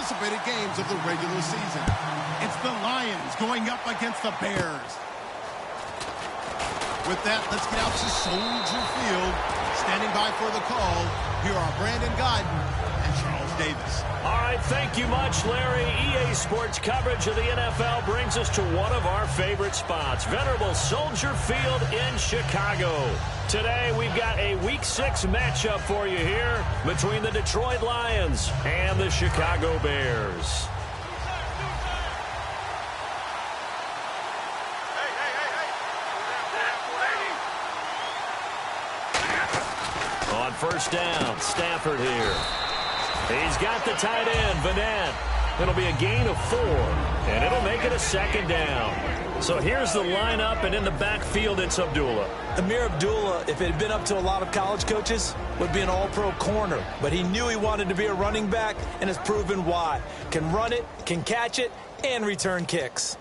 anticipated games of the regular season. It's the Lions going up against the Bears. With that, let's get out to Soldier Field. Standing by for the call, here are Brandon Guyton and Charles Davis. All right, thank you much, Larry. EA Sports coverage of the NFL brings us to one of our favorite spots, venerable Soldier Field in Chicago. Today, we've got a Week 6 matchup for you here between the Detroit Lions and the Chicago Bears. On first down, Stafford here. He's got the tight end, Vanette. It'll be a gain of 4, and it'll make it a second down. So here's the lineup, and in the backfield, it's Abdullah. Amir Abdullah, if it had been up to a lot of college coaches, would be an all-pro corner. But he knew he wanted to be a running back, and has proven why. Can run it, can catch it, and return kicks.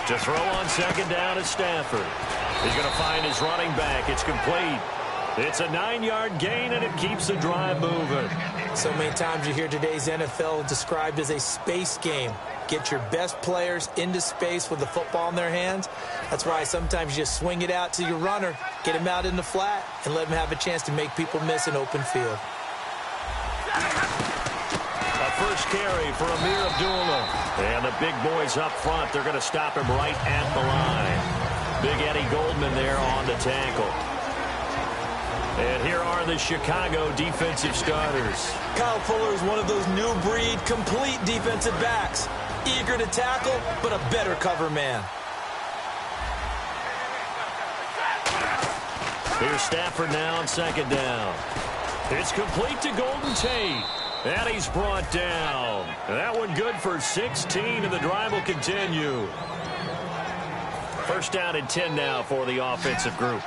To throw on second down is Stafford. He's going to find his running back. It's complete. It's a 9-yard gain, and it keeps the drive moving. So many times you hear today's NFL described as a space game. Get your best players into space with the football in their hands. That's why sometimes you just swing it out to your runner, get him out in the flat, and let him have a chance to make people miss an open field. First carry for Amir Abdullah. And the big boys up front, they're going to stop him right at the line. Big Eddie Goldman there on the tackle. And here are the Chicago defensive starters. Kyle Fuller is one of those new breed, complete defensive backs. Eager to tackle, but a better cover man. Here's Stafford now on second down. It's complete to Golden Tate. And he's brought down. That one good for 16, and the drive will continue. First down and 10 now for the offensive group.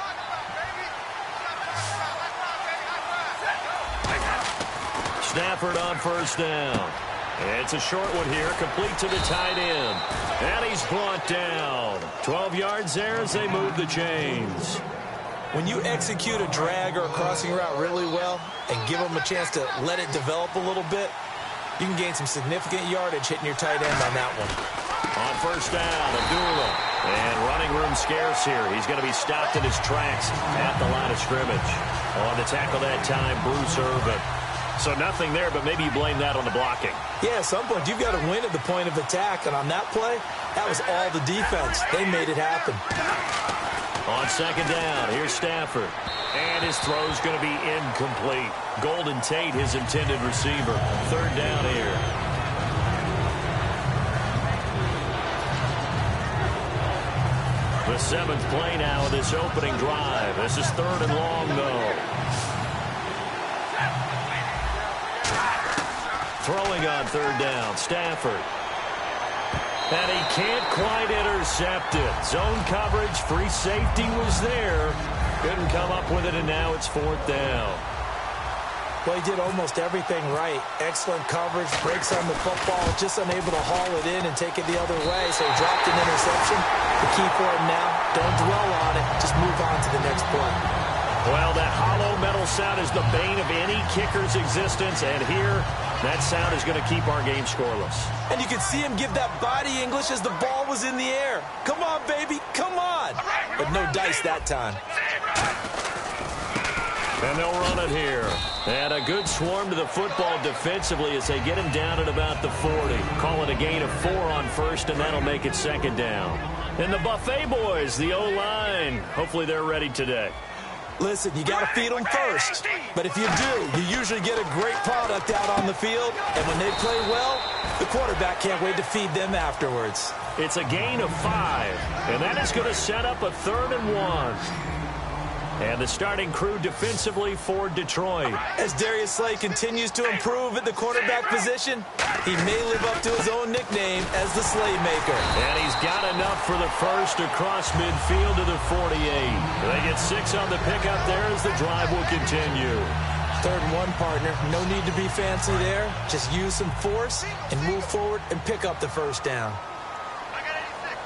Stafford on first down. It's a short one here, complete to the tight end. And he's brought down. 12 yards there as they move the chains. When you execute a drag or a crossing route really well and give them a chance to let it develop a little bit, you can gain some significant yardage hitting your tight end on that one. On first down, Abdullah. And running room scarce here. He's going to be stopped in his tracks at the line of scrimmage. On the tackle that time, Bruce Irvin. So nothing there, but maybe you blame that on the blocking. Yeah, at some point you've got to win at the point of attack. And on that play, that was all the defense. They made it happen. On second down, here's Stafford. And his throw's going to be incomplete. Golden Tate, his intended receiver. Third down here. The 7th play now of this opening drive. This is third and long, though. Throwing on third down, Stafford. And he can't quite intercept it. Zone coverage, free safety was there. Couldn't come up with it, and now it's fourth down. Well, he did almost everything right. Excellent coverage, breaks on the football, just unable to haul it in and take it the other way, so he dropped an interception. The key for him now, don't dwell on it, just move on to the next play. Well, that hollow metal sound is the bane of any kicker's existence, and here, that sound is going to keep our game scoreless. And you can see him give that body English as the ball was in the air. Come on, baby, come on. But no dice that time. And they'll run it here. And a good swarm to the football defensively as they get him down at about the 40. Call it a gain of 4 on first, and that'll make it second down. And the Buffet boys, the O-line, hopefully they're ready today. Listen, you got to feed them first. But if you do, you usually get a great product out on the field. And when they play well, the quarterback can't wait to feed them afterwards. It's a gain of 5. And that is going to set up a 3rd and 1. And the starting crew defensively for Detroit. As Darius Slay continues to improve at the quarterback position, he may live up to his own nickname as the Slaymaker. And he's got enough for the first across midfield to the 48. They get 6 on the pickup there as the drive will continue. 3rd and 1, partner. No need to be fancy there. Just use some force and move forward and pick up the first down. I got 86.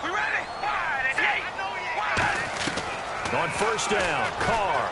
We ready? Wide. On first down, Carr.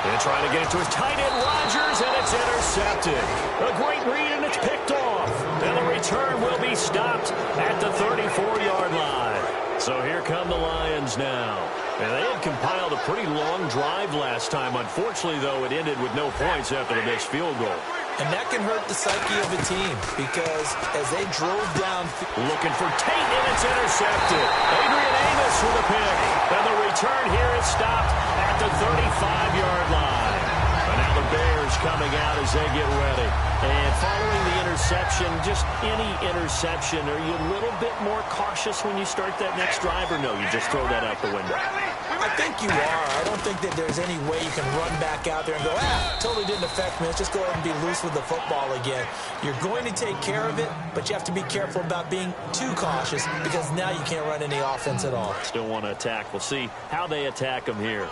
They're trying to get it to his tight end, Rodgers, and it's intercepted. A great read, and it's picked off. And the return will be stopped at the 34-yard line. So here come the Lions now. And they had compiled a pretty long drive last time. Unfortunately, though, it ended with no points after the missed field goal. And that can hurt the psyche of a team because as they drove down... Looking for Tate, and it's intercepted. Adrian Amos with a pick. And the return here is stopped at the 35-yard line. And now the Bears coming out as they get ready. And following the interception, just any interception, are you a little bit more cautious when you start that next drive, or no, you just throw that out the window? I think you are. I don't think that there's any way you can run back out there and go, totally didn't affect me. Let's just go ahead and be loose with the football again. You're going to take care of it, but you have to be careful about being too cautious because now you can't run any offense at all. Still want to attack. We'll see how they attack them here.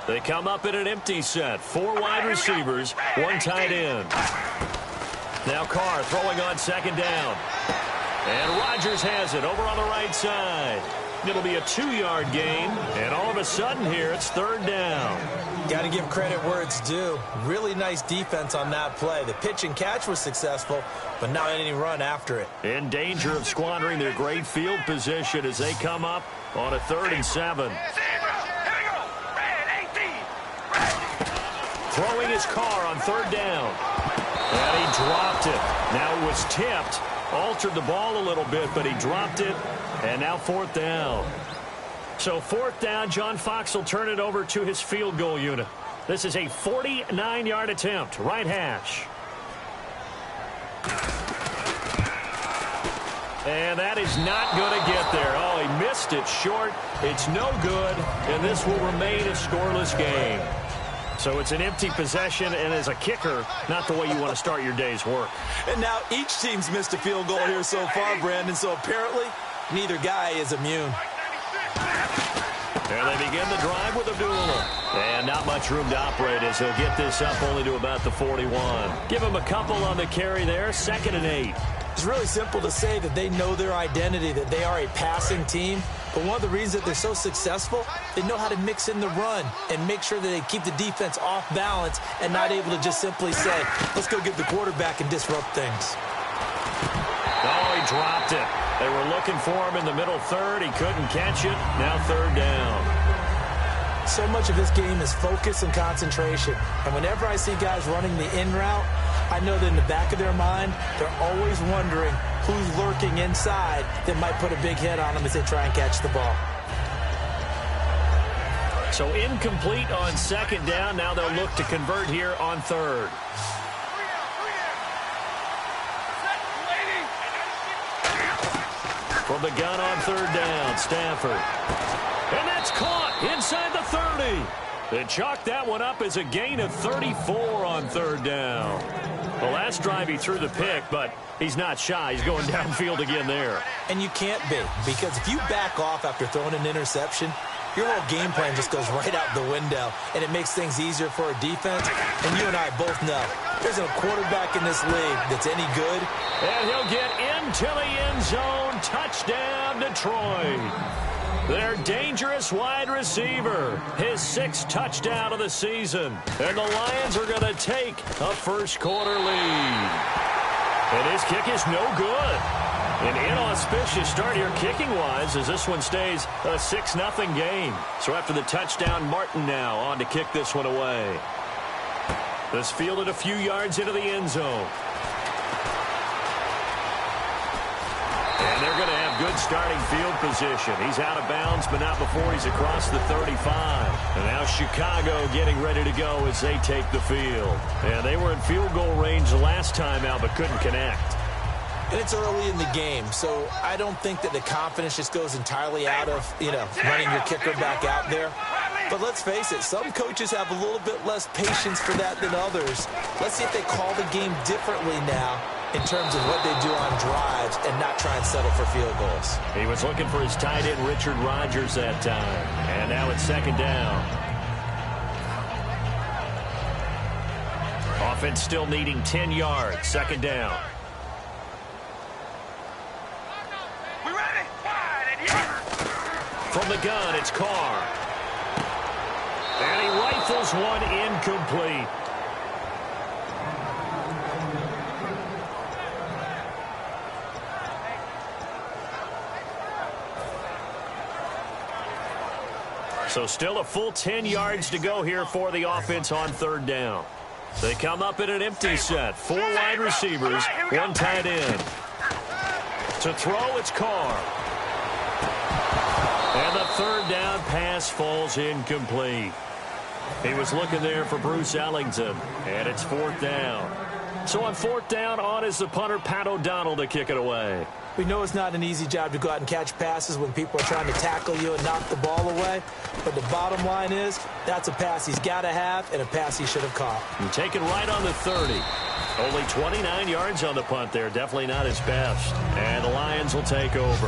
They come up in an empty set. 4 wide receivers, 1 tight end. Now Carr throwing on second down. And Rodgers has it over on the right side. It'll be a 2-yard gain. And all of a sudden here, it's 3rd down. Got to give credit where it's due. Really nice defense on that play. The pitch and catch was successful, but not any run after it. In danger of squandering their great field position as they come up on a 3rd and 7. Throwing his Carr on 3rd down. And he dropped it. Now it was tipped. Altered the ball a little bit, but he dropped it. And now 4th down. So 4th down, John Fox will turn it over to his field goal unit. This is a 49-yard attempt. Right hash. And that is not going to get there. Oh, he missed it short. It's no good. And this will remain a scoreless game. So it's an empty possession, and as a kicker, not the way you want to start your day's work. And now each team's missed a field goal here so far, Brandon, so apparently neither guy is immune. And they begin the drive with Abdullah. And not much room to operate as he'll get this up only to about the 41. Give him a couple on the carry there, 2nd and 8. It's really simple to say that they know their identity, that they are a passing team. But one of the reasons that they're so successful, they know how to mix in the run and make sure that they keep the defense off balance and not able to just simply say, let's go get the quarterback and disrupt things. Oh, he dropped it. They were looking for him in the middle 3rd. He couldn't catch it. Now 3rd down. So much of this game is focus and concentration. And whenever I see guys running the in route, I know that in the back of their mind, they're always wondering who's lurking inside that might put a big hit on them as they try and catch the ball. So incomplete on 2nd down. Now they'll look to convert here on 3rd. From the gun on 3rd down, Stafford. And that's caught inside the 30. They chalked that one up as a gain of 34 on 3rd down. The last drive he threw the pick, but he's not shy. He's going downfield again there. And you can't be, because if you back off after throwing an interception, your whole game plan just goes right out the window, and it makes things easier for a defense. And you and I both know there's a quarterback in this league that's any good. And he'll get into the end zone. Touchdown, Detroit. Their dangerous wide receiver, his 6th touchdown of the season. And the Lions are going to take a first-quarter lead. And his kick is no good. An inauspicious start here kicking-wise as this one stays a 6-0 game. So after the touchdown, Martin now on to kick this one away. This fielded a few yards into the end zone. And they're going to have good starting field position. He's out of bounds, but not before he's across the 35. And now Chicago getting ready to go as they take the field. And they were in field goal range the last time out, but couldn't connect. And it's early in the game, so I don't think that the confidence just goes entirely out of, running your kicker back out there. But let's face it, some coaches have a little bit less patience for that than others. Let's see if they call the game differently now in terms of what they do on drives and not try and settle for field goals. He was looking for his tight end, Richard Rodgers, that time. And now it's 2nd down. Offense still needing 10 yards. Second down. We ready? Wide and From the gun, it's Carr. And he rifles one incomplete. So still a full 10 yards to go here for the offense on third down. They come up in an empty set. 4 wide receivers, 1 tight end. To throw, it's Carr. And the third down pass falls incomplete. He was looking there for Bruce Ellington, and it's 4th down. So on 4th down, on is the punter, Pat O'Donnell, to kick it away. We know it's not an easy job to go out and catch passes when people are trying to tackle you and knock the ball away. But the bottom line is, that's a pass he's got to have and a pass he should have caught. And taken right on the 30. Only 29 yards on the punt there. Definitely not his best. And the Lions will take over.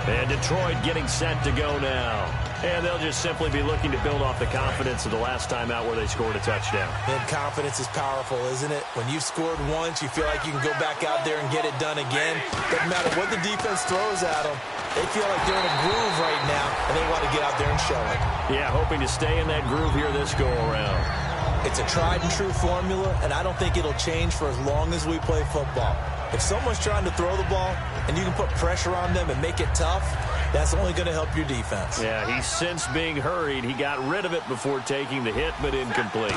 And Detroit getting set to go now. And they'll just simply be looking to build off the confidence of the last time out where they scored a touchdown. And confidence is powerful, isn't it? When you've scored once, you feel like you can go back out there and get it done again. Doesn't matter what the defense throws at them. They feel like they're in a groove right now, and they want to get out there and show it. Yeah, hoping to stay in that groove here this go-around. It's a tried-and-true formula, and I don't think it'll change for as long as we play football. If someone's trying to throw the ball and you can put pressure on them and make it tough, that's only going to help your defense. Yeah, he's since being hurried. He got rid of it before taking the hit, but incomplete.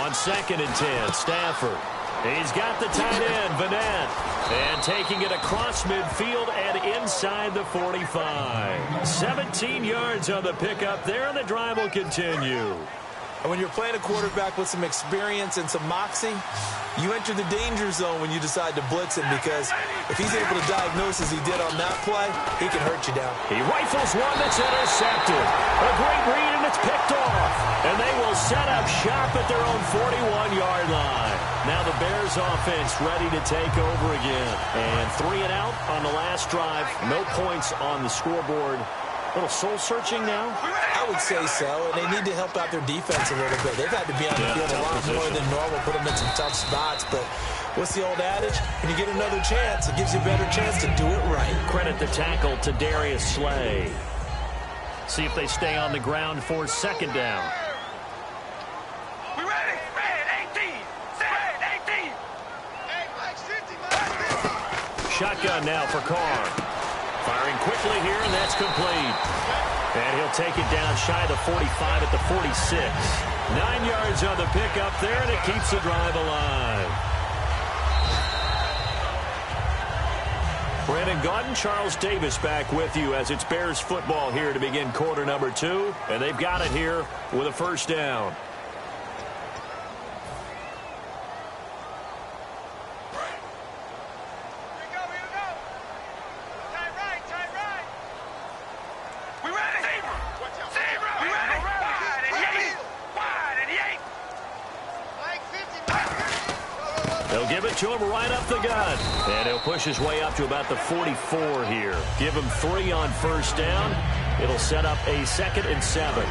On 2nd and 10, Stafford. He's got the tight end, Vanette. And taking it across midfield and inside the 45. 17 yards on the pickup there, and the drive will continue. And when you're playing a quarterback with some experience and some moxie, you enter the danger zone when you decide to blitz him, because if he's able to diagnose as he did on that play, he can hurt you down. He rifles one that's intercepted. A great read, and it's picked off. And they will set up shop at their own 41-yard line. Now the Bears offense ready to take over again. And 3 and out on the last drive. No points on the scoreboard. A little soul-searching now? I would say so, and they need to help out their defense a little bit. They've had to be on the field a lot more than normal, put them in some tough spots. But what's the old adage? When you get another chance, it gives you a better chance to do it right. Credit the tackle to Darius Slay. See if they stay on the ground for 2nd down. We ready? Red 18. Red 18. Hey, Mike, 50. Shotgun now for Carr. Firing quickly here, and that's complete. And he'll take it down shy of the 45 at the 46. 9 yards on the pickup there, and it keeps the drive alive. Brandon Gaudin, Charles Davis back with you as it's Bears football here to begin quarter number 2. And they've got it here with a 1st down. They'll give it to him right up the gut. And he'll push his way up to about the 44 here. Give him 3 on 1st down. It'll set up a 2nd and 7.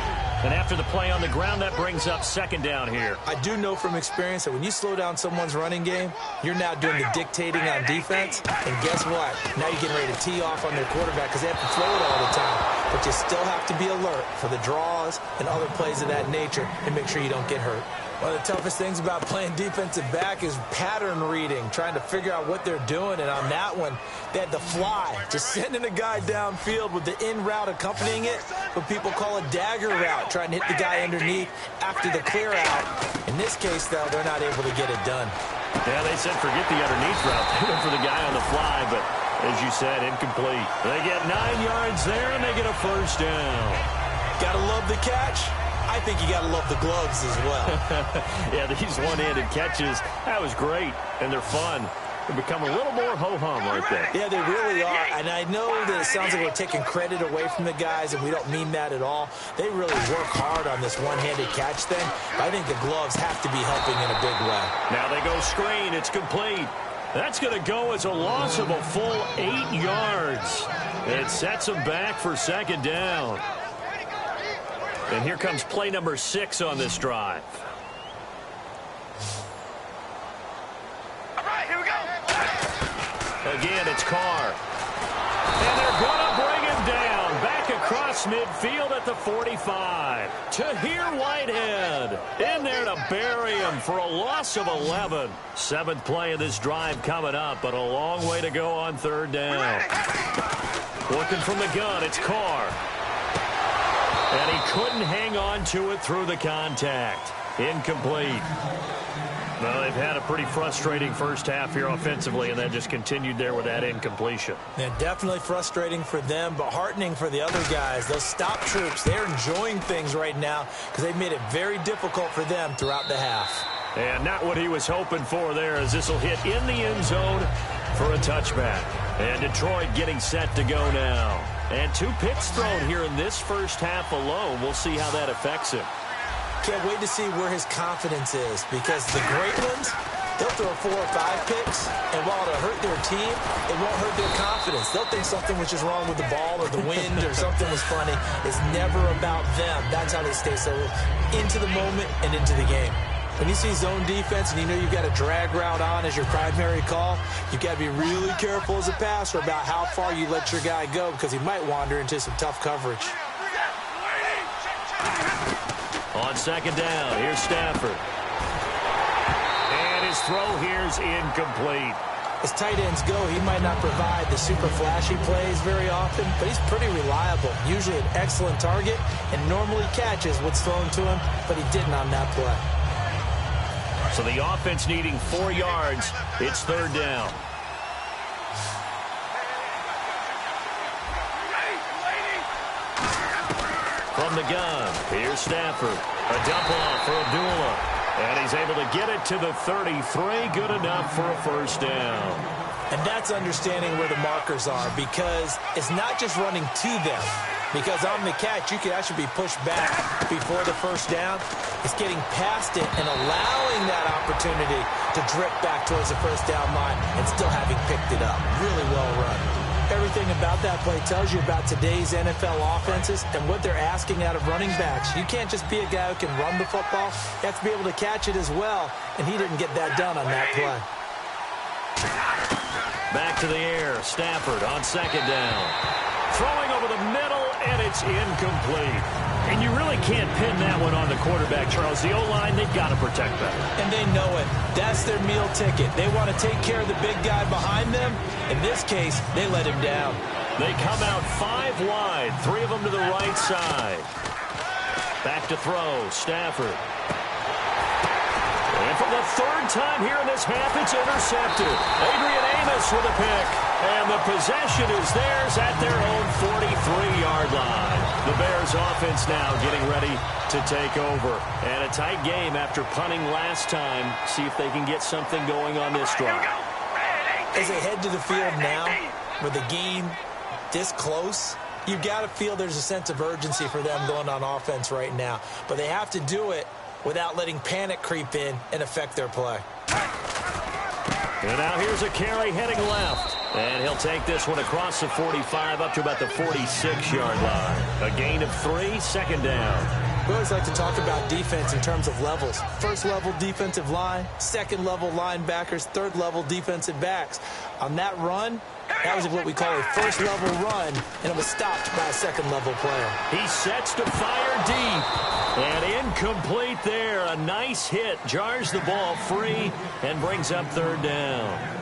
And after the play on the ground, that brings up 2nd down here. I do know from experience that when you slow down someone's running game, you're now doing the dictating on defense. And guess what? Now you're getting ready to tee off on their quarterback because they have to throw it all the time. But you still have to be alert for the draws and other plays of that nature and make sure you don't get hurt. One of the toughest things about playing defensive back is pattern reading, trying to figure out what they're doing. And on that one, they had the fly, just sending a guy downfield with the in route accompanying it, what people call a dagger route, trying to hit the guy underneath after the clear out. In this case, though, they're not able to get it done. Yeah, they said forget the underneath route. They went for the guy on the fly, but as you said, incomplete. They get 9 yards there, and they get a 1st down. Gotta love the catch. I think you got to love the gloves as well. Yeah, these one-handed catches, that was great, and they're fun. They become a little more ho-hum right there. Yeah, they really are, and I know that it sounds like we're taking credit away from the guys, and we don't mean that at all. They really work hard on this one-handed catch thing. I think the gloves have to be helping in a big way. Now they go screen. It's complete. That's going to go as a loss of a full 8 yards. It sets them back for 2nd down. And here comes play number 6 on this drive. Again, it's Carr. And they're going to bring him down. Back across midfield at the 45. Tahir Whitehead in there to bury him for a loss of 11. 7th play of this drive coming up, but a long way to go on 3rd down. Looking from the gun, it's Carr. And he couldn't hang on to it through the contact. Incomplete. Well, they've had a pretty frustrating first half here offensively, and then just continued there with that incompletion. Yeah, definitely frustrating for them, but heartening for the other guys. Those stop troops, they're enjoying things right now because they've made it very difficult for them throughout the half. And not what he was hoping for there, as this will hit in the end zone for a touchback. And Detroit getting set to go now. And 2 picks thrown here in this first half alone. We'll see how that affects him. Can't wait to see where his confidence is, because the great ones, they'll throw 4 or 5 picks, and while it'll hurt their team, it won't hurt their confidence. They'll think something was just wrong with the ball or the wind or something was funny. It's never about them. That's how they stay so into the moment and into the game. When you see zone defense and you know you've got a drag route on as your primary call, you've got to be really careful as a passer about how far you let your guy go, because he might wander into some tough coverage. On 2nd down, here's Stafford. And his throw here's incomplete. As tight ends go, he might not provide the super flashy plays very often, but he's pretty reliable. Usually an excellent target and normally catches what's thrown to him, but he didn't on that play. So the offense needing 4 yards. It's 3rd down. From the gun, here's Stafford. A dump off for Abdullah. And he's able to get it to the 33. Good enough for a 1st down. And that's understanding where the markers are, because it's not just running to them. Because on the catch, you could actually be pushed back before the 1st down. It's getting past it and allowing that opportunity to drip back towards the 1st down line and still having picked it up. Really well run. Everything about that play tells you about today's NFL offenses and what they're asking out of running backs. You can't just be a guy who can run the football. You have to be able to catch it as well, and he didn't get that done on that play. Back to the air. Stafford on 2nd down. Throwing over the middle, and it's incomplete. And you really can't pin that one on the quarterback, Charles. The O-line, they've got to protect that. And they know it. That's their meal ticket. They want to take care of the big guy behind them. In this case, they let him down. They come out 5 wide, 3 of them to the right side. Back to throw, Stafford. And for the 3rd time here in this half, it's intercepted. Adrian Amos with a pick. And the possession is theirs at their own 43-yard line. The Bears offense now getting ready to take over. And a tight game after punting last time. See if they can get something going on this drive. As they head to the field now, with the game this close, you've got to feel there's a sense of urgency for them going on offense right now. But they have to do it without letting panic creep in and affect their play. And now here's a carry heading left. And he'll take this one across the 45 up to about the 46-yard line. A gain of 3, 2nd down. We always like to talk about defense in terms of levels. 1st level defensive line, 2nd level linebackers, 3rd level defensive backs. On that run, that was what we call a 1st level run, and it was stopped by a 2nd level player. He sets to fire deep. And incomplete there. A nice hit. Jars the ball free and brings up 3rd down.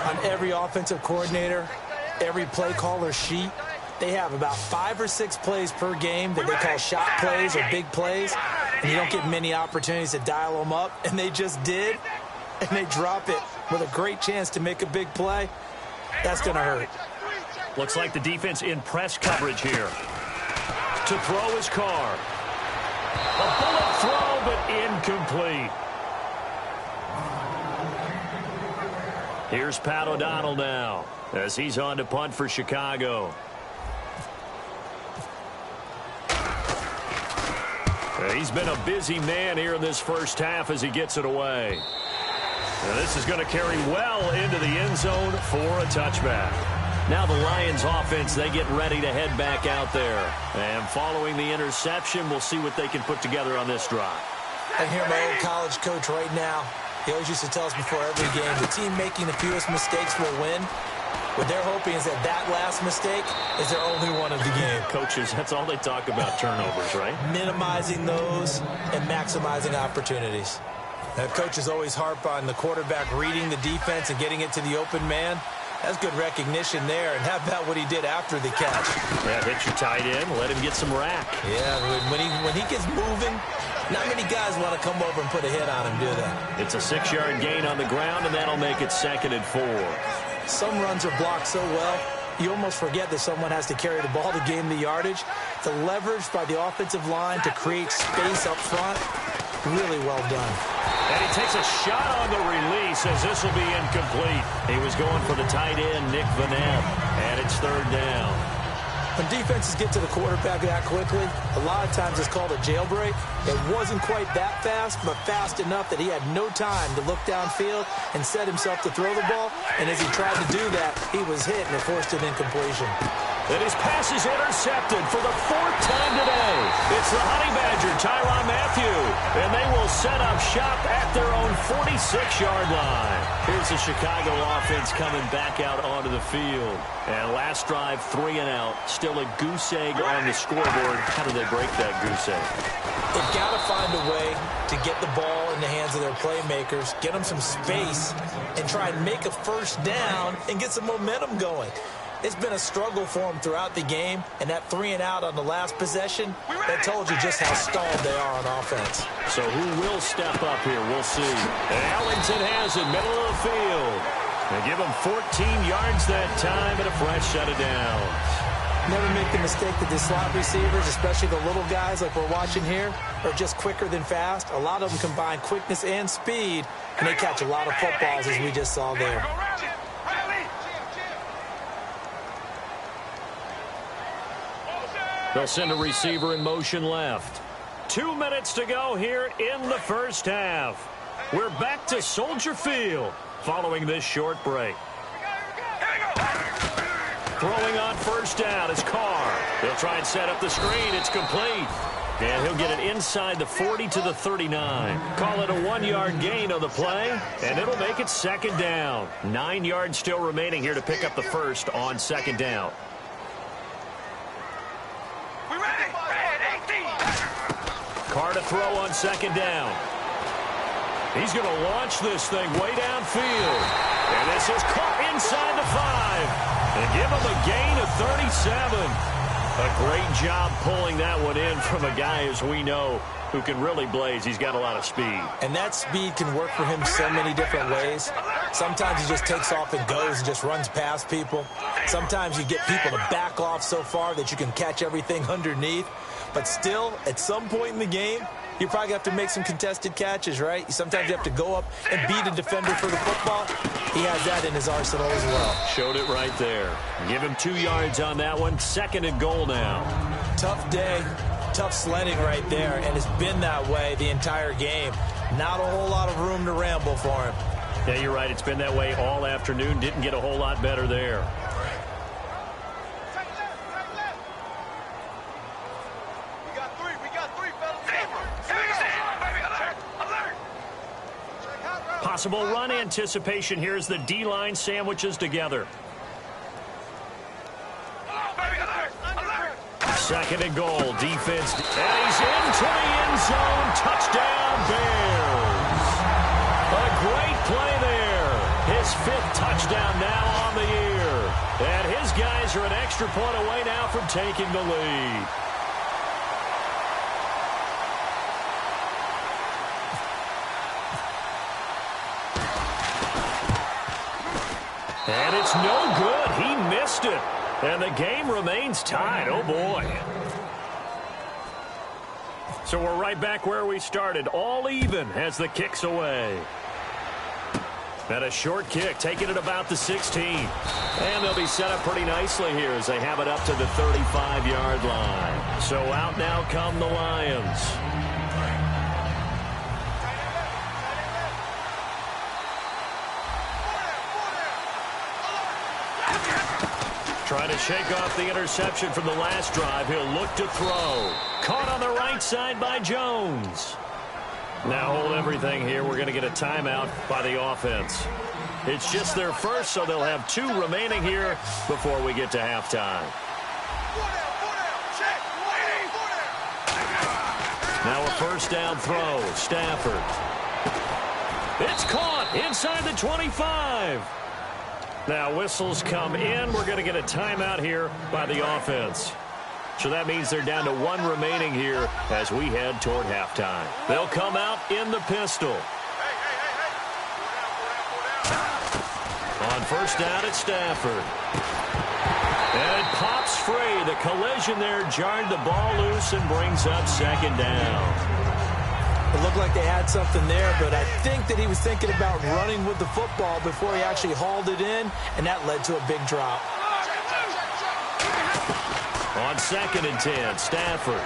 On every offensive coordinator, every play caller sheet, they have about 5 or 6 plays per game that they call shot plays or big plays, and you don't get many opportunities to dial them up, and they just did, and they drop it with a great chance to make a big play. That's going to hurt. Looks like the defense in press coverage here. To throw his Carr. A bullet throw, but incomplete. Here's Pat O'Donnell now as he's on to punt for Chicago. He's been a busy man here in this first half as he gets it away. And this is going to carry well into the end zone for a touchback. Now the Lions offense, they get ready to head back out there. And following the interception, we'll see what they can put together on this drive. I hear my old college coach right now. He always used to tell us before every game, the team making the fewest mistakes will win. What they're hoping is that last mistake is their only one of the game. Coaches, that's all they talk about, turnovers, right? Minimizing those and maximizing opportunities. Now, coaches always harp on the quarterback reading the defense and getting it to the open man. That's good recognition there. And how about what he did after the catch? Yeah, hit your tight end, let him get some rack. Yeah, when he gets moving, not many guys want to come over and put a hit on him, do they? It's a 6-yard gain on the ground, and that'll make it 2nd and 4. Some runs are blocked so well, you almost forget that someone has to carry the ball to gain the yardage. The leverage by the offensive line to create space up front, really well done. And he takes a shot on the release as this will be incomplete. He was going for the tight end, Nick Vanette, and it's 3rd down. When defenses get to the quarterback that quickly, a lot of times it's called a jailbreak. It wasn't quite that fast, but fast enough that he had no time to look downfield and set himself to throw the ball. And as he tried to do that, he was hit and it forced an incompletion. And his pass is intercepted for the 4th time today. It's the Honey Badger, Tyrann Mathieu, and they will set up shop at their own 46-yard line. Here's the Chicago offense coming back out onto the field. And last drive, 3 and out. Still a goose egg on the scoreboard. How do they break that goose egg? They've got to find a way to get the ball in the hands of their playmakers, get them some space, and try and make a first down and get some momentum going. It's been a struggle for them throughout the game, and that 3 and out on the last possession, that told you just how stalled they are on offense. So who will step up here? We'll see. And Ellington has it, middle of the field. They give him 14 yards that time and a fresh set of downs. Never make the mistake that the slot receivers, especially the little guys like we're watching here, are just quicker than fast. A lot of them combine quickness and speed, and they catch a lot of footballs, as we just saw there. They'll send a receiver in motion left. 2 minutes to go here in the first half. We're back to Soldier Field following this short break. Throwing on first down is Carr. He'll try and set up the screen. It's complete. And he'll get it inside the 40 to the 39. Call it a 1-yard gain on the play, and it'll make it 2nd down. 9 yards still remaining here to pick up the first on 2nd down. Carr to throw on 2nd down. He's going to launch this thing way downfield. And this is caught inside the 5. And give him a gain of 37. A great job pulling that one in from a guy, as we know, who can really blaze. He's got a lot of speed. And that speed can work for him so many different ways. Sometimes he just takes off and goes and just runs past people. Sometimes you get people to back off so far that you can catch everything underneath. But still, at some point in the game, you probably have to make some contested catches, right? Sometimes you have to go up and beat a defender for the football. He has that in his arsenal as well. Showed it right there. Give him 2 yards on that one. 2nd and goal now. Tough day, tough sledding right there, and it's been that way the entire game. Not a whole lot of room to ramble for him. Yeah, you're right. It's been that way all afternoon. Didn't get a whole lot better there. Possible run anticipation. Here's the D-line sandwiches together. 2nd and goal. Defense. And he's into the end zone. Touchdown, Bears. A great play there. His 5th touchdown now on the year. And his guys are an extra point away now from taking the lead. And it's no good. He missed it. And the game remains tied. Oh, boy. So we're right back where we started. All even as the kick's away. And a short kick, taking it about the 16. And they'll be set up pretty nicely here as they have it up to the 35-yard line. So out now come the Lions. Trying to shake off the interception from the last drive. He'll look to throw. Caught on the right side by Jones. Now hold everything here. We're going to get a timeout by the offense. It's just their first, so they'll have 2 remaining here before we get to halftime. Now a first down throw. Stafford. It's caught inside the 25. Now whistles come in. We're going to get a timeout here by the offense. So that means they're down to 1 remaining here as we head toward halftime. They'll come out in the pistol. On first down, it's Stafford. And it pops free. The collision there jarred the ball loose and brings up second down. It looked like they had something there, but I think that he was thinking about running with the football before he actually hauled it in, and that led to a big drop. On 2nd and 10, Stafford.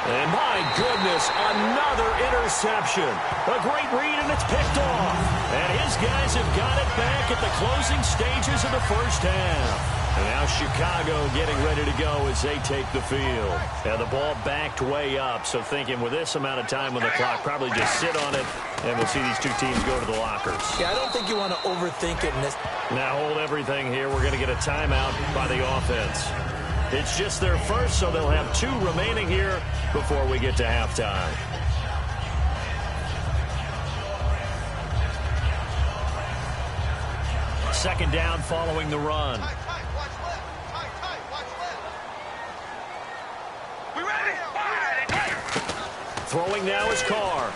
And my goodness, another interception. A great read, and it's picked off. And his guys have got it back at the closing stages of the first half. And now Chicago getting ready to go as they take the field. And the ball backed way up, so thinking with this amount of time on the clock, probably just sit on it, and we'll see these 2 teams go to the lockers. Yeah, I don't think you want to overthink it in this. Now hold everything here. We're going to get a timeout by the offense. It's just their first, so they'll have 2 remaining here before we get to halftime. Second down following the run. Throwing now is Carr.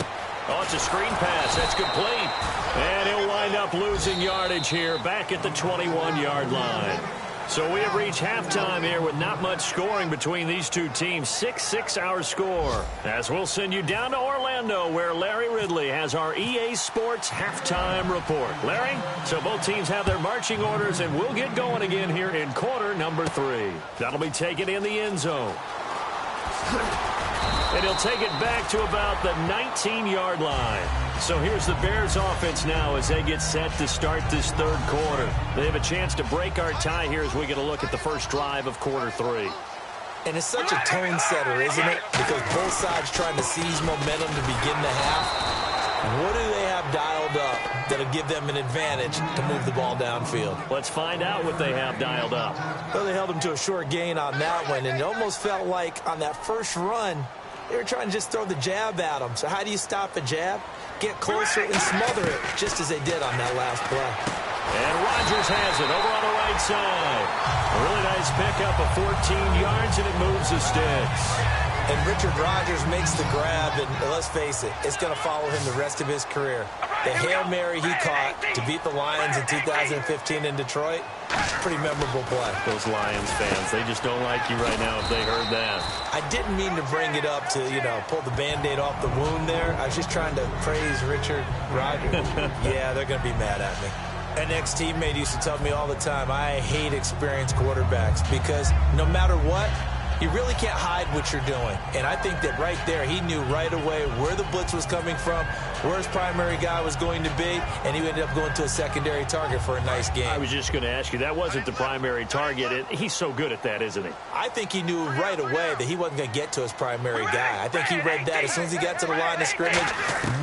Oh, it's a screen pass. That's complete. And he'll wind up losing yardage here back at the 21-yard line. So we have reached halftime here with not much scoring between these 2 teams. 6-6 our score. As we'll send you down to Orlando where Larry Ridley has our EA Sports halftime report. Larry, so both teams have their marching orders, and we'll get going again here in quarter number 3. That'll be taken in the end zone. And he'll take it back to about the 19-yard line. So here's the Bears offense now as they get set to start this 3rd quarter. They have a chance to break our tie here as we get a look at the first drive of quarter 3. And it's such a tone setter, isn't it? Because both sides trying to seize momentum to begin the half. What do they have dialed up that'll give them an advantage to move the ball downfield? Let's find out what they have dialed up. Well, they held them to a short gain on that one, and it almost felt like on that first run, they were trying to just throw the jab at them. So how do you stop a jab? Get closer and smother it, just as they did on that last play. And Rodgers has it over on the right side. A really nice pickup of 14 yards, and it moves the sticks. And Richard Rodgers makes the grab, and let's face it, it's going to follow him the rest of his career. The Hail Mary he caught to beat the Lions in 2015 in Detroit, pretty memorable play. Those Lions fans, they just don't like you right now if they heard that. I didn't mean to bring it up to, pull the Band-Aid off the wound there. I was just trying to praise Richard Rodgers. Yeah, they're going to be mad at me. An ex-teammate used to tell me all the time, I hate experienced quarterbacks because no matter what, you really can't hide what you're doing. And I think that right there, he knew right away where the blitz was coming from, where his primary guy was going to be, and he ended up going to a secondary target for a nice game. I was just going to ask you, that wasn't the primary target. He's so good at that, isn't he? I think he knew right away that he wasn't going to get to his primary guy. I think he read that as soon as he got to the line of scrimmage,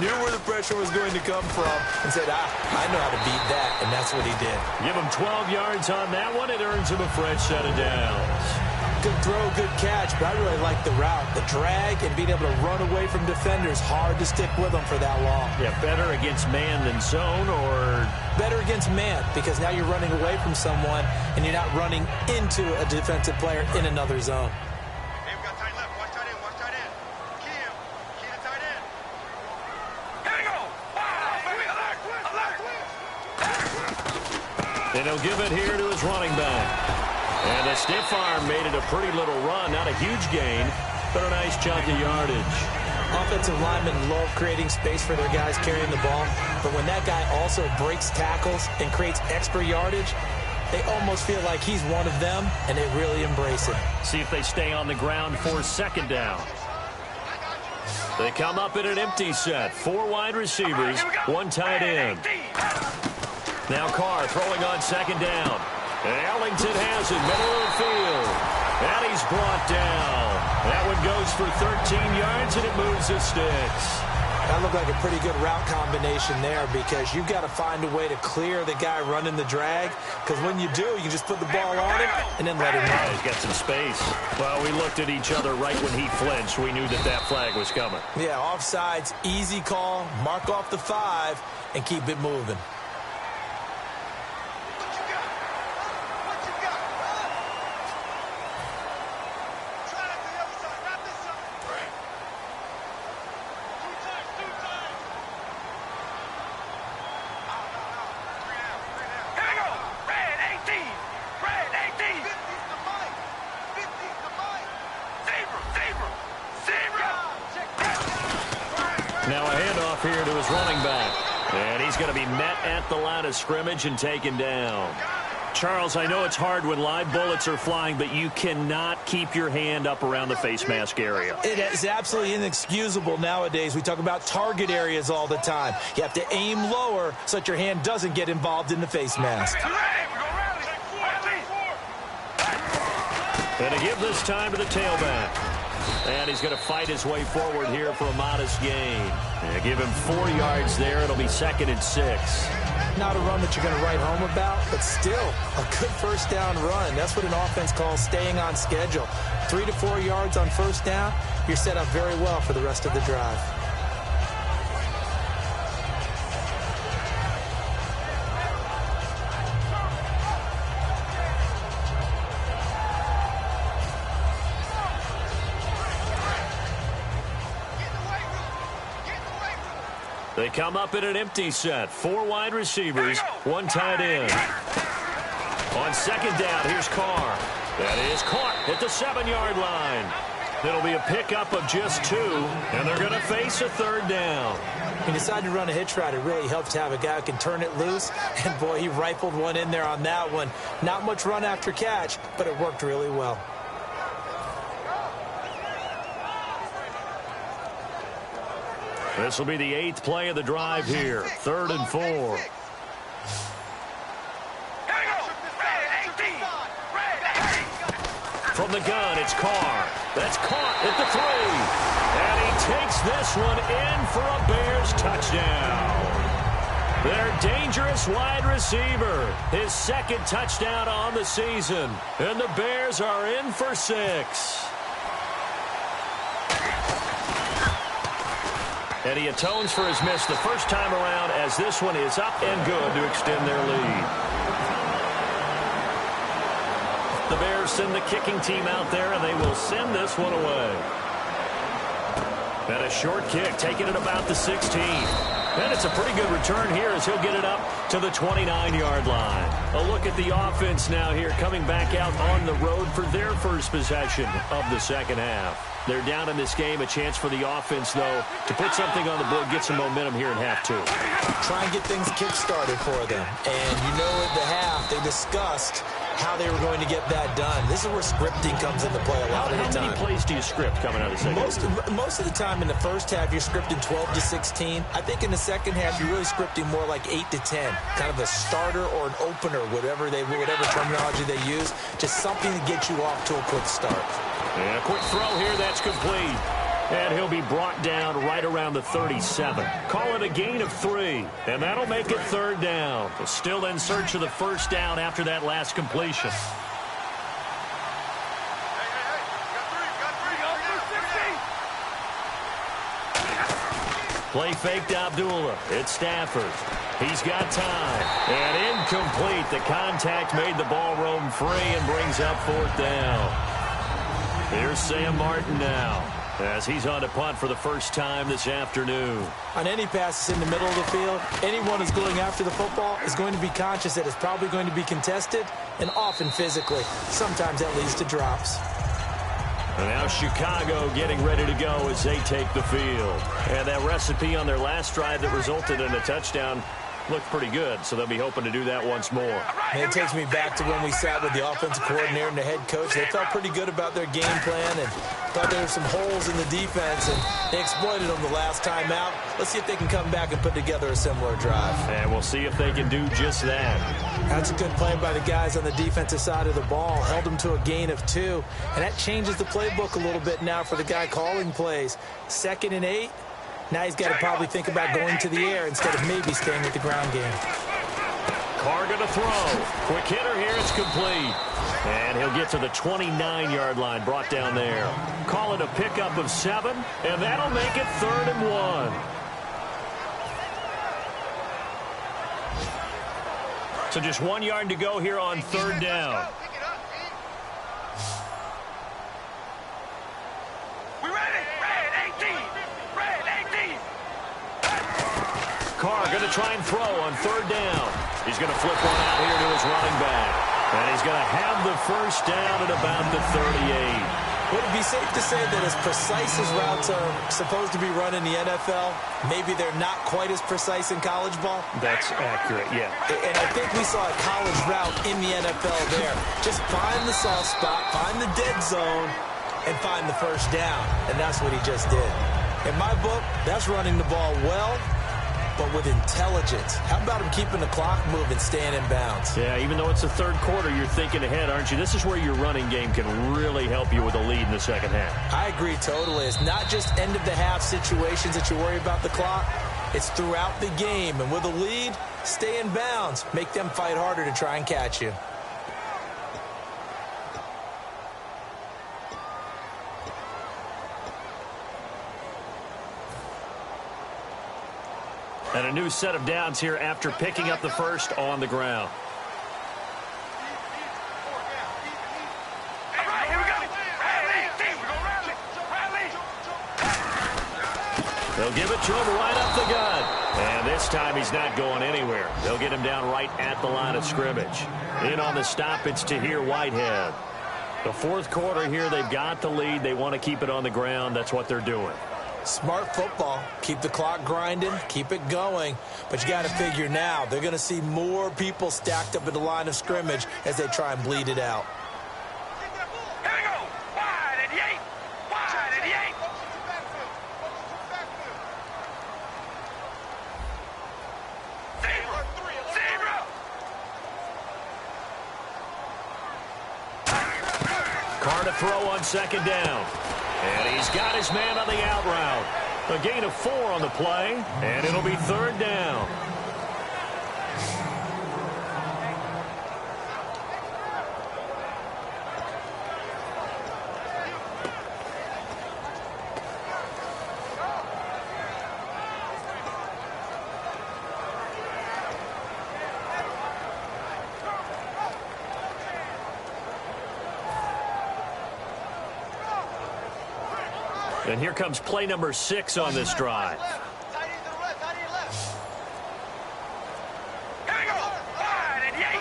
knew where the pressure was going to come from, and said, I know how to beat that, and that's what he did. Give him 12 yards on that one. It earns him a fresh set of downs. Good throw, good catch, but I really like the route. The drag and being able to run away from defenders, hard to stick with them for that long. Yeah, better against man than zone, or? Better against man, because now you're running away from someone and you're not running into a defensive player in another zone. Hey, we got tight left. Watch tight end. Watch tight end. Key him. Key the tight end. Here we go. Wow, baby. Alert. And he'll give it here to his running back. And a stiff arm made it a pretty little run. Not a huge gain, but a nice chunk of yardage. Offensive linemen love creating space for their guys carrying the ball, but when that guy also breaks tackles and creates extra yardage, they almost feel like he's one of them, and they really embrace it. See if they stay on the ground for second down. They come up in an empty set. 4 wide receivers, 1 tight end. Now Carr throwing on second down. And Ellington has it, middle of the field. And he's brought down. That one goes for 13 yards, and it moves the sticks. That looked like a pretty good route combination there because you've got to find a way to clear the guy running the drag, because when you do, you just put the ball on him and then let him run. He's got some space. Well, we looked at each other right when he flinched. We knew that that flag was coming. Yeah, offsides, easy call, mark off the 5, and keep it moving. Now a handoff here to his running back. And he's going to be met at the line of scrimmage and taken down. Charles, I know it's hard when live bullets are flying, but you cannot keep your hand up around the face mask area. It is absolutely inexcusable nowadays. We talk about target areas all the time. You have to aim lower so that your hand doesn't get involved in the face mask. And to give this time to the tailback. And he's going to fight his way forward here for a modest gain. And give him 4 yards there. It'll be 2nd and 6. Not a run that you're going to write home about, but still a good first down run. That's what an offense calls staying on schedule. 3 to 4 yards on first down, you're set up very well for the rest of the drive. They come up in an empty set. 4 wide receivers, 1 tight end. On 2nd down, here's Carr. That is caught at the 7-yard line. It'll be a pickup of just 2, and they're going to face a 3rd down. He decided to run a hitch route. It really helps to have a guy who can turn it loose. And, boy, he rifled one in there on that one. Not much run after catch, but it worked really well. This will be the 8th play of the drive here. 3rd and 4. From the gun, it's Carr. That's caught at the 3. And he takes this one in for a Bears touchdown. Their dangerous wide receiver. His 2nd touchdown on the season. And the Bears are in for 6. And he atones for his miss the first time around as this one is up and good to extend their lead. The Bears send the kicking team out there, and they will send this one away. And a short kick, taking it about the 16. And it's a pretty good return here as he'll get it up to the 29-yard line. A look at the offense now here, coming back out on the road for their first possession of the second half. They're down in this game. A chance for the offense, though, to put something on the board, get some momentum here in half 2. Try and get things kick-started for them. And you know at the half, they discussed how they were going to get that done. This is where scripting comes into play a lot of the time. How many plays do you script coming out of the second? Most of the time in the first half, you're scripting 12 to 16. I think in the second half, you're really scripting more like 8 to 10. Kind of a starter or an opener, whatever terminology they use. Just something to get you off to a quick start. And a quick throw here, that's complete. And he'll be brought down right around the 37. Call it a gain of 3. And that'll make it 3rd down. Still in search of the first down after that last completion. Play fake to Abdullah. It's Stafford. He's got time. And incomplete. The contact made the ball roam free and brings up 4th down. Here's Sam Martin now as he's on to punt for the first time this afternoon. On any passes in the middle of the field, anyone who's going after the football is going to be conscious that it's probably going to be contested and often physically. Sometimes that leads to drops. And now Chicago getting ready to go as they take the field. And that recipe on their last drive that resulted in a touchdown looked pretty good, so they'll be hoping to do that once more. And it takes me back to when we sat with the offensive coordinator and the head coach. They felt pretty good about their game plan and thought there were some holes in the defense, and they exploited them the last time out. Let's see if they can come back and put together a similar drive. And we'll see if they can do just that. That's a good play by the guys on the defensive side of the ball. Held them to a gain of 2, and that changes the playbook a little bit now for the guy calling plays. 2nd and 8. Now he's got to probably think about going to the air instead of maybe staying with the ground game. Carr going to throw. Quick hitter here. It's complete. And he'll get to the 29-yard line, brought down there. Call it a pickup of 7, and that'll make it 3rd and 1. So just 1 yard to go here on 3rd down. We ready? Red 18. Red 18. Carr going to try and throw on 3rd down. He's going to flip one out here to his running back. And he's going to have the first down at about the 38. Would it be safe to say that as precise as routes are supposed to be run in the NFL, maybe they're not quite as precise in college ball? That's accurate, yeah. And I think we saw a college route in the NFL there. Just find the soft spot, find the dead zone, and find the first down. And that's what he just did. In my book, that's running the ball well, but with intelligence. How about him keeping the clock moving, staying in bounds? Yeah, even though it's the 3rd quarter, you're thinking ahead, aren't you? This is where your running game can really help you with a lead in the 2nd half. I agree totally. It's not just end-of-the-half situations that you worry about the clock. It's throughout the game. And with a lead, stay in bounds. Make them fight harder to try and catch you. And a new set of downs here after picking up the first on the ground. All right, here we go. Red 18. We're going to rally. They'll give it to him right up the gut. And this time he's not going anywhere. They'll get him down right at the line of scrimmage. In on the stop, it's Tahir Whitehead. The 4th quarter here, they've got the lead. They want to keep it on the ground. That's what they're doing. Smart football. Keep the clock grinding. Keep it going. But you got to figure now, they're going to see more people stacked up at the line of scrimmage as they try and bleed it out. Here we go. Wide at the 8. Wide at the 8. Zebra. Carr to throw on 2nd down. And he's got his man on the out route. A gain of 4 on the play, and it'll be 3rd down. And here comes play number 6 on this drive. Here we go. Wide at the 8.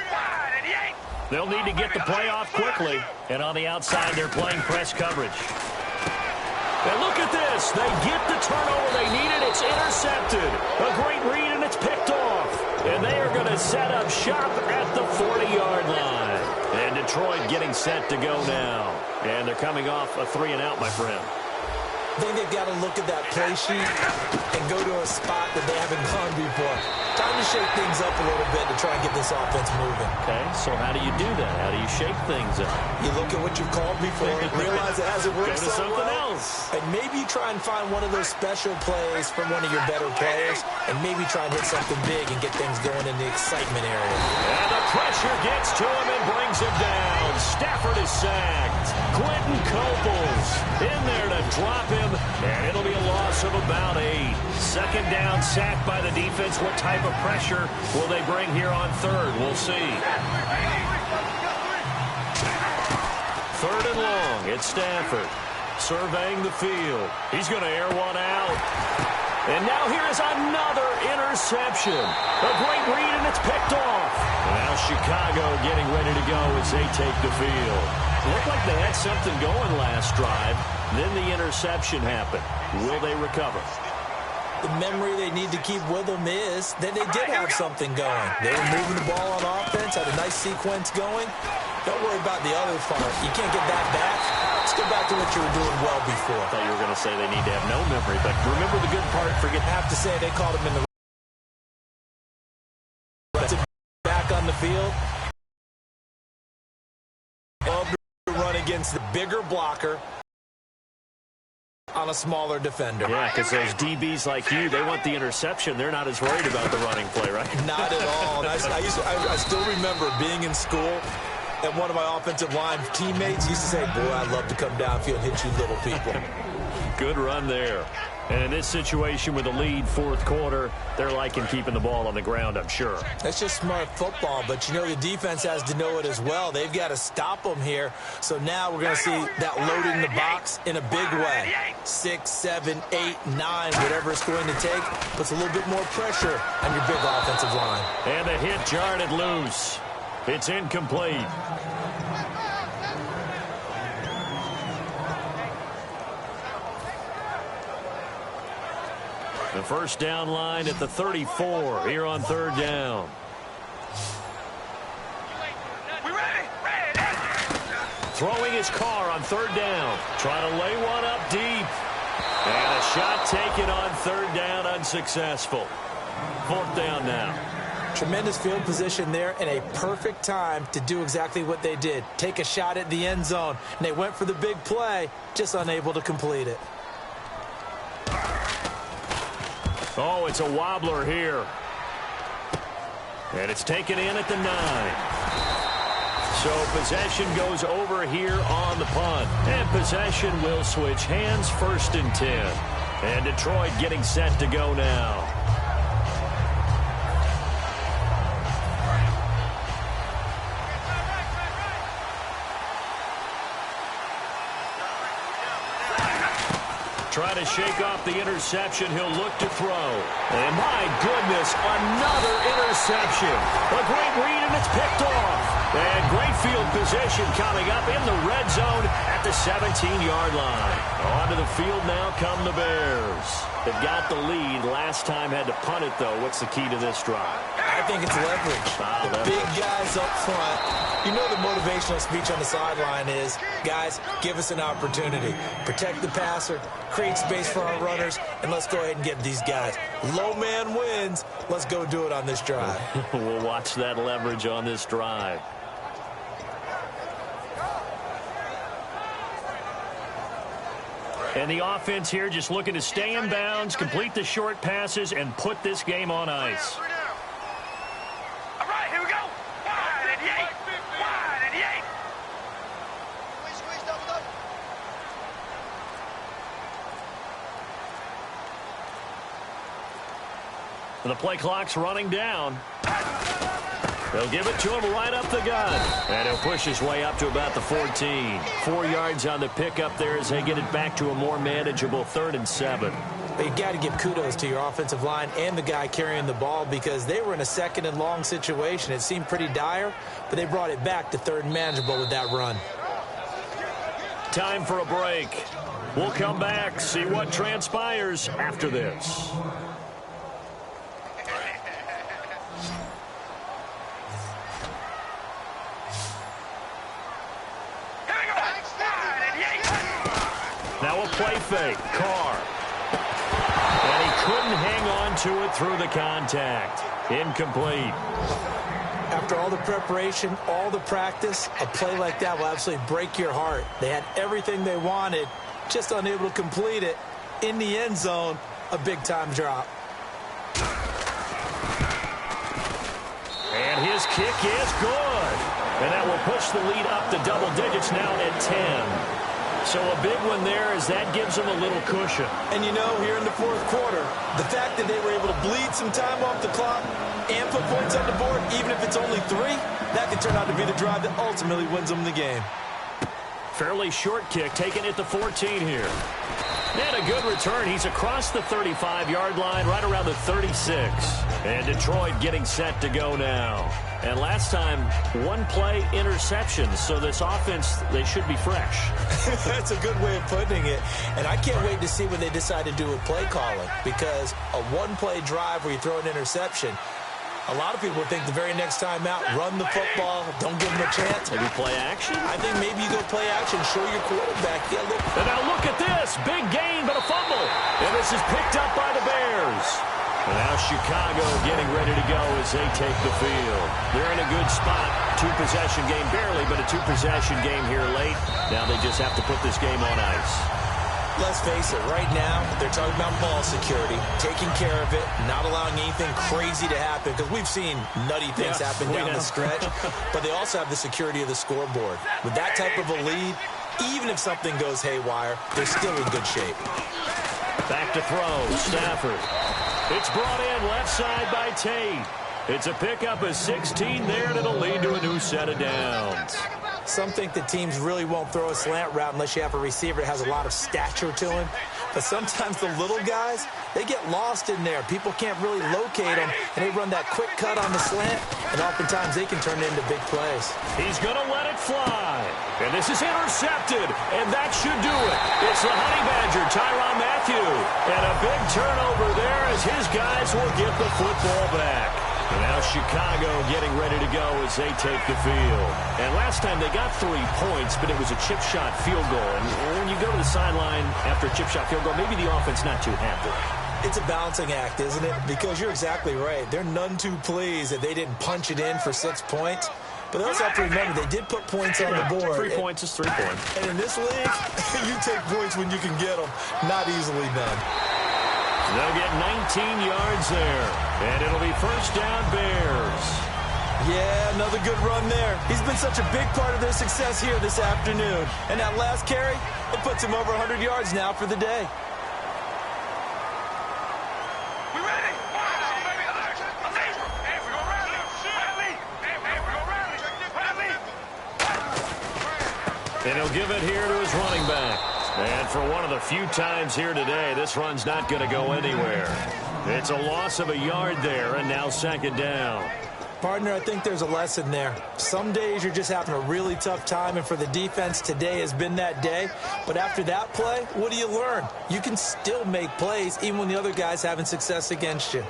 Wide at the 8. They'll need to get the play off quickly. And on the outside, they're playing press coverage. And look at this. They get the turnover they needed. It's intercepted. A great read, and it's picked off. And they are going to set up shop at the 40-yard line. And Detroit getting set to go now. And they're coming off a 3-and-out, my friend. I think they've got to look at that play sheet and go to a spot that they haven't gone before. Time to shake things up a little bit to try and get this offense moving. Okay, so how do you do that? How do you shake things up? You look at what you've called before, realize it hasn't worked Go to so something well, else. and maybe try and find one of those special plays from one of your better players, and maybe try and hit something big and get things going in the excitement area. And the pressure gets to him and brings him down. Stafford is sacked. Quentin Coples in there to drop him, and it'll be a loss of about 8. 2nd down, sacked by the defense. What type of pressure will they bring here on 3rd? We'll see. 3rd and long. It's Stafford surveying the field. He's going to air one out. And now here is another interception. A great read, and it's picked off. Now Chicago getting ready to go as they take the field. It looked like they had something going last drive. Then the interception happened. Will they recover? The memory they need to keep with them is that they did have something going. They were moving the ball on offense, had a nice sequence going. Don't worry about the other part. You can't get that back. Let's go back to what you were doing well before. I thought you were going to say they need to have no memory, but remember the good part. I have to say they called him in the back on the field. Love to run against the bigger blocker on a smaller defender. Yeah, because those DBs like you, they want the interception. They're not as worried about the running play, right? Not at all. And I still remember being in school, and one of my offensive line teammates used to say, boy, I'd love to come downfield and hit you little people. Good run there. And in this situation with a lead, fourth quarter, they're liking keeping the ball on the ground, I'm sure. That's just smart football, but you know the defense has to know it as well. They've got to stop them here. So now we're going to see that loading the box in a big way. 6, 7, 8, 9, whatever it's going to take, puts a little bit more pressure on your big offensive line. And the hit jarred it loose. It's incomplete. The first down line at the 34 here on third down. Throwing his car on third down. Trying to lay one up deep. And a shot taken on third down, unsuccessful. Fourth down now. Tremendous field position there and a perfect time to do exactly what they did. Take a shot at the end zone. And they went for the big play, just unable to complete it. Oh, it's a wobbler here. And it's taken in at the 9. So possession goes over here on the punt. And possession will switch hands, 1st and 10. And Detroit getting set to go now. Trying to shake off the interception. He'll look to throw. And my goodness, another interception. A great read, and it's picked off. And great field position coming up in the red zone at the 17-yard line. Onto the field now come the Bears. They've got the lead. Last time had to punt it, though. What's the key to this drive? I think it's leverage. The big guys up front. You know the motivational speech on the sideline is, guys, give us an opportunity. Protect the passer, create space for our runners, and let's go ahead and get these guys. Low man wins. Let's go do it on this drive. We'll watch that leverage on this drive. And the offense here just looking to stay in bounds, complete the short passes, and put this game on ice. All right, here we go. Wide and yay. Wide and yay. Squeeze, double. The play clock's running down. They'll give it to him right up the gun. And he'll push his way up to about the 14. 4 yards on the pickup there as they get it back to a more manageable 3rd and 7. But you got to give kudos to your offensive line and the guy carrying the ball because they were in a 2nd and long situation. It seemed pretty dire, but they brought it back to 3rd and manageable with that run. Time for a break. We'll come back, see what transpires after this. Now a play fake. Carr. And he couldn't hang on to it through the contact. Incomplete. After all the preparation, all the practice, a play like that will absolutely break your heart. They had everything they wanted, just unable to complete it. In the end zone, a big-time drop. And his kick is good. And that will push the lead up to double digits now at 10. So a big one there as that gives them a little cushion. And you know, here in the 4th quarter, the fact that they were able to bleed some time off the clock and put points on the board, even if it's only 3, that could turn out to be the drive that ultimately wins them the game. Fairly short kick taken at the 14 here. And a good return. He's across the 35-yard line, right around the 36. And Detroit getting set to go now. And last time, one-play interception. So this offense, they should be fresh. That's a good way of putting it. And I can't wait to see when they decide to do with play calling, because a one-play drive where you throw an interception, a lot of people think the very next time out, run the football, don't give them a chance. Maybe play action? I think maybe you go play action, show your quarterback. Yeah, look. And now look at this. Big gain, but a fumble. And this is picked up by the Bears. And now Chicago getting ready to go as they take the field. They're in a good spot. Two-possession game, barely, but a two-possession game here late. Now they just have to put this game on ice. Let's face it, right now, they're talking about ball security, taking care of it, not allowing anything crazy to happen, because we've seen nutty things happen down the stretch, but they also have the security of the scoreboard. With that type of a lead, even if something goes haywire, they're still in good shape. Back to throw, Stafford. It's brought in left side by Tate. It's a pickup of 16 there, and it'll lead to a new set of downs. Some think that teams really won't throw a slant route unless you have a receiver that has a lot of stature to him. But sometimes the little guys, they get lost in there. People can't really locate them, and they run that quick cut on the slant, and oftentimes they can turn it into big plays. He's going to let it fly. And this is intercepted, and that should do it. It's the Honey Badger, Tyrann Mathieu. And a big turnover there as his guys will get the football back. And now Chicago getting ready to go as they take the field. And last time they got 3 points, but it was a chip shot field goal. And when you go to the sideline after a chip shot field goal, maybe the offense not too happy. It's a balancing act, isn't it? Because you're exactly right. They're none too pleased that they didn't punch it in for 6 points. But they also have to remember, they did put points on the board. 3 points is 3 points. And in this league, you take points when you can get them. Not easily done. They'll get 19 yards there. And it'll be first down Bears. Yeah, another good run there. He's been such a big part of their success here this afternoon. And that last carry, it puts him over 100 yards now for the day. We ready? Hey, we gonna rally. Rally. Hey, we gonna rally. Rally. And he'll give it here to his running back. And for one of the few times here today, this run's not going to go anywhere. It's a loss of a yard there, and now second down. Partner, I think there's a lesson there. Some days you're just having a really tough time, and for the defense, today has been that day. But after that play, what do you learn? You can still make plays even when the other guy's having success against you.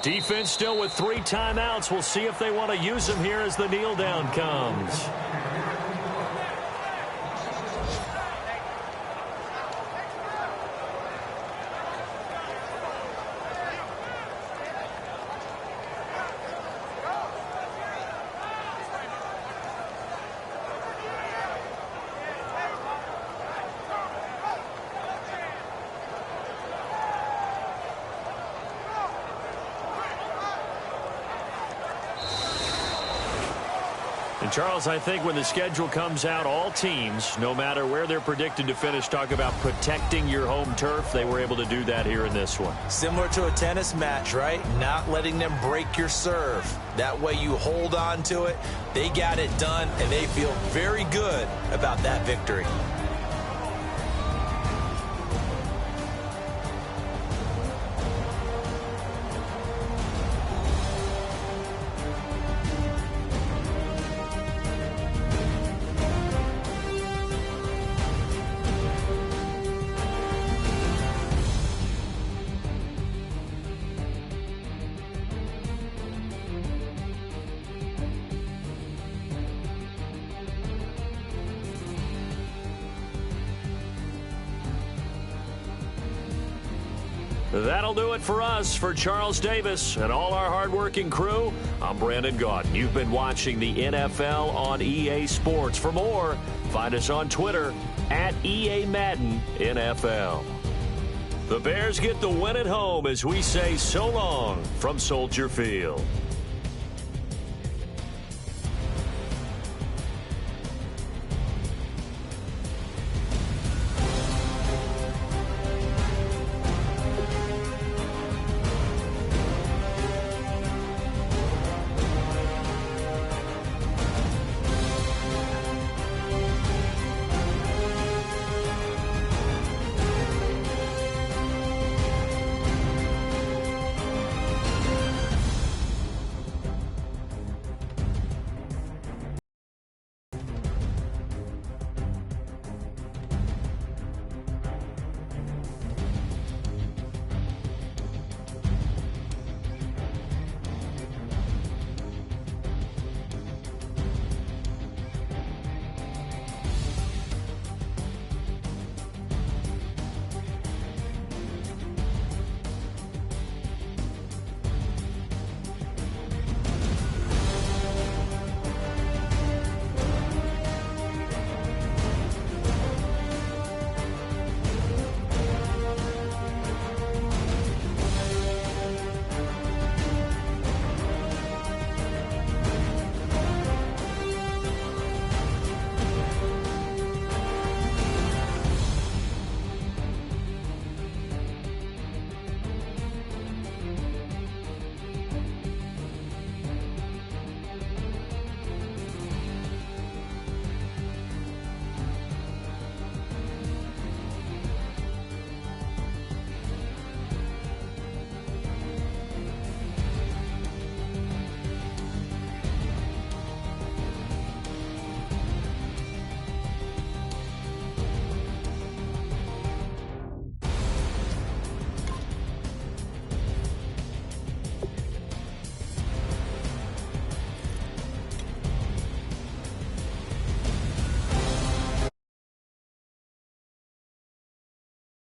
Defense still with 3 timeouts. We'll see if they want to use them here as the kneel down comes. And Charles, I think when the schedule comes out, all teams, no matter where they're predicted to finish, talk about protecting your home turf. They were able to do that here in this one. Similar to a tennis match, right? Not letting them break your serve. That way you hold on to it. They got it done, and they feel very good about that victory. That'll do it for us. For Charles Davis and all our hardworking crew, I'm Brandon Gaudin. You've been watching the NFL on EA Sports. For more, find us on Twitter at EA Madden NFL. The Bears get the win at home as we say so long from Soldier Field.